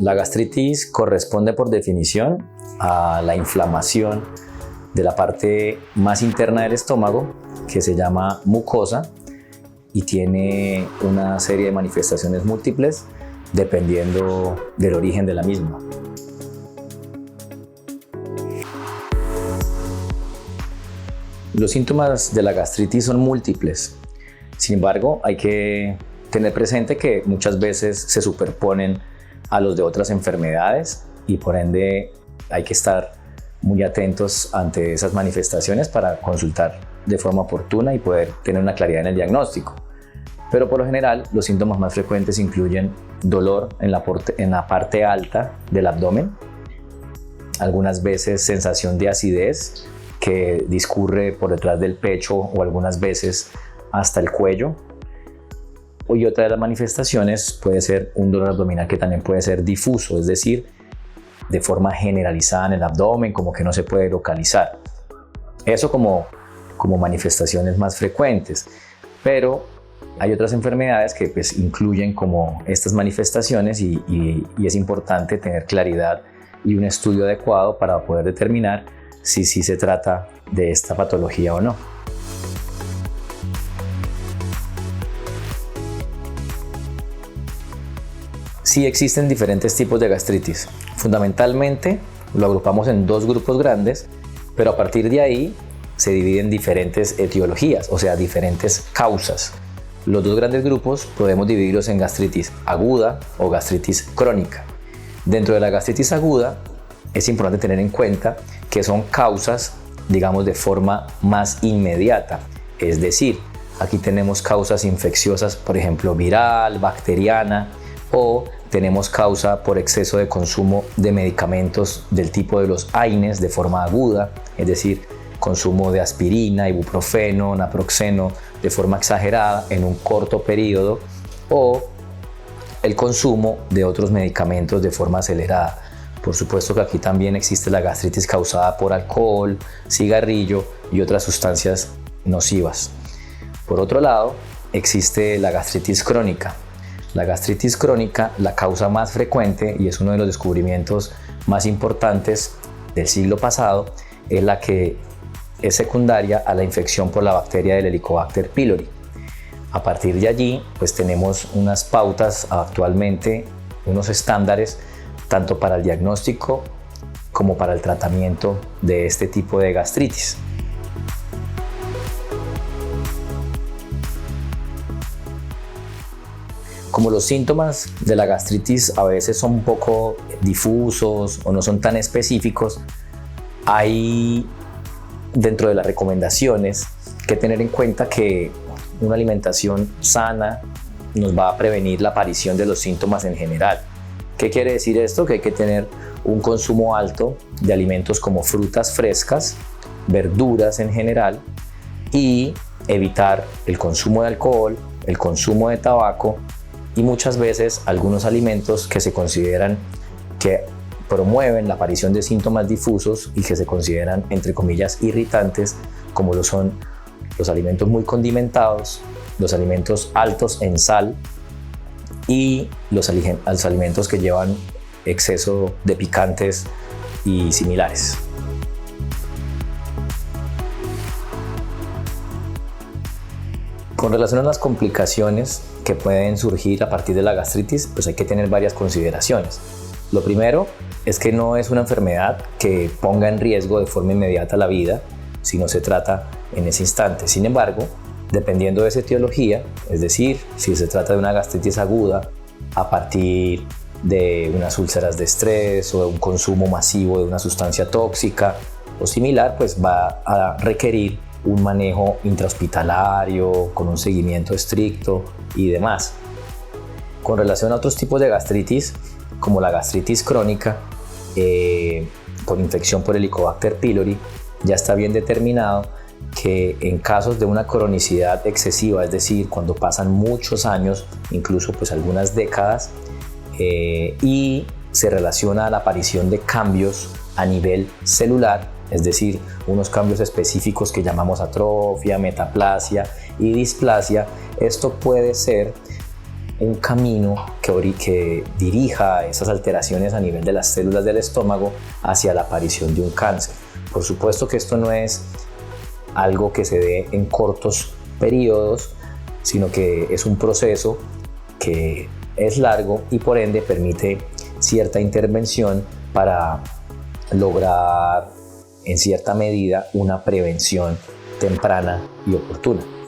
La gastritis corresponde por definición a la inflamación de la parte más interna del estómago, que se llama mucosa, y tiene una serie de manifestaciones múltiples dependiendo del origen de la misma. Los síntomas de la gastritis son múltiples. Sin embargo, hay que tener presente que muchas veces se superponen a los de otras enfermedades y por ende hay que estar muy atentos ante esas manifestaciones para consultar de forma oportuna y poder tener una claridad en el diagnóstico. Pero por lo general, los síntomas más frecuentes incluyen dolor en la parte alta del abdomen, algunas veces sensación de acidez que discurre por detrás del pecho o algunas veces hasta el cuello. Y otra de las manifestaciones puede ser un dolor abdominal que también puede ser difuso, es decir, de forma generalizada en el abdomen, como que no se puede localizar. Eso como manifestaciones más frecuentes, pero hay otras enfermedades que pues incluyen como estas manifestaciones y es importante tener claridad y un estudio adecuado para poder determinar si se trata de esta patología o no. Sí existen diferentes tipos de gastritis. Fundamentalmente lo agrupamos en dos grupos grandes, pero a partir de ahí se dividen en diferentes etiologías, o sea, diferentes causas. Los dos grandes grupos podemos dividirlos en gastritis aguda o gastritis crónica. Dentro de la gastritis aguda es importante tener en cuenta que son causas, digamos, de forma más inmediata. Es decir, aquí tenemos causas infecciosas, por ejemplo, viral, bacteriana, o tenemos causa por exceso de consumo de medicamentos del tipo de los AINES de forma aguda, es decir, consumo de aspirina, ibuprofeno, naproxeno de forma exagerada en un corto periodo, o el consumo de otros medicamentos de forma acelerada. Por supuesto que aquí también existe la gastritis causada por alcohol, cigarrillo y otras sustancias nocivas. Por otro lado, existe la gastritis crónica. La gastritis crónica, la causa más frecuente y es uno de los descubrimientos más importantes del siglo pasado, es la que es secundaria a la infección por la bacteria del Helicobacter pylori. A partir de allí, pues tenemos unas pautas actualmente, unos estándares, tanto para el diagnóstico como para el tratamiento de este tipo de gastritis. Como los síntomas de la gastritis a veces son un poco difusos o no son tan específicos, hay dentro de las recomendaciones que tener en cuenta que una alimentación sana nos va a prevenir la aparición de los síntomas en general. ¿Qué quiere decir esto? Que hay que tener un consumo alto de alimentos como frutas frescas, verduras en general y evitar el consumo de alcohol, el consumo de tabaco y muchas veces algunos alimentos que se consideran que promueven la aparición de síntomas difusos y que se consideran, entre comillas, irritantes, como lo son los alimentos muy condimentados, los alimentos altos en sal y los alimentos que llevan exceso de picantes y similares. Con relación a las complicaciones que pueden surgir a partir de la gastritis, pues hay que tener varias consideraciones. Lo primero es que no es una enfermedad que ponga en riesgo de forma inmediata la vida si no se trata en ese instante. Sin embargo, dependiendo de esa etiología, es decir, si se trata de una gastritis aguda a partir de unas úlceras de estrés o de un consumo masivo de una sustancia tóxica o similar, pues va a requerir un manejo intrahospitalario con un seguimiento estricto y demás. Con relación a otros tipos de gastritis, como la gastritis crónica, por infección por Helicobacter pylori, ya está bien determinado que en casos de una cronicidad excesiva, es decir, cuando pasan muchos años, incluso pues algunas décadas, y se relaciona a la aparición de cambios a nivel celular, es decir, unos cambios específicos que llamamos atrofia, metaplasia y displasia, esto puede ser un camino que dirija esas alteraciones a nivel de las células del estómago hacia la aparición de un cáncer. Por supuesto que esto no es algo que se dé en cortos periodos, sino que es un proceso que es largo y por ende permite cierta intervención para lograr en cierta medida una prevención temprana y oportuna.